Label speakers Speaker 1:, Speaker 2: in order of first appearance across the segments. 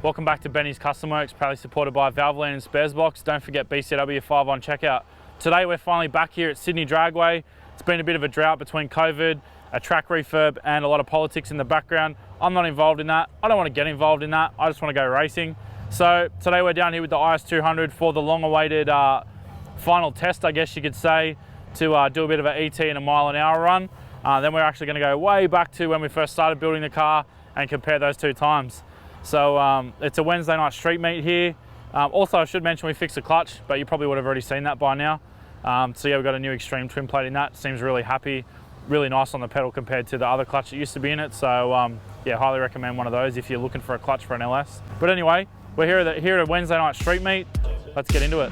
Speaker 1: Welcome back to Benny's Custom Works, proudly supported by Valvoline and Sparesbox. Don't forget BCW5 on checkout. Today we're finally back here at Sydney Dragway. It's been a bit of a drought between COVID, a track refurb and a lot of politics in the background. I'm not involved in that. I don't want to get involved in that. I just want to go racing. So today we're down here with the IS600 for the long-awaited final test, I guess you could say, to do a bit of an ET and a mile-an-hour run. Then we're actually going to go way back to when we first started building the car and compare those two times. So it's a Wednesday night street meet here. Also, I should mention we fixed the clutch, but you probably would have already seen that by now. So yeah, we've got a new extreme twin plate in that. Seems really happy, really nice on the pedal compared to the other clutch that used to be in it. So yeah, highly recommend one of those if you're looking for a clutch for an LS. But anyway, we're here at a Wednesday night street meet. Let's get into it.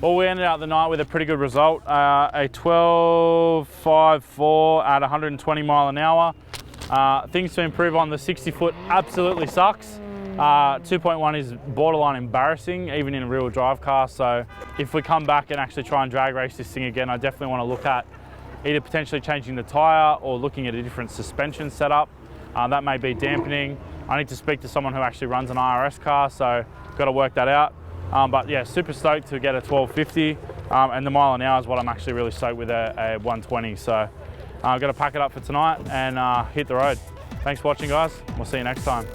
Speaker 1: Well, we ended out the night with a pretty good result, a 12.54 at 120 mile an hour. Things to improve on: the 60 foot absolutely sucks. 2.1 is borderline embarrassing, even in a real drive car. So if we come back and actually try and drag race this thing again, I definitely want to look at either potentially changing the tyre or looking at a different suspension setup. That may be dampening. I need to speak to someone who actually runs an IRS car, so got to work that out. But yeah, super stoked to get a 1250, and the mile an hour is what I'm actually really stoked with, a 120. So I've got to pack it up for tonight and hit the road. Thanks for watching, guys. We'll see you next time.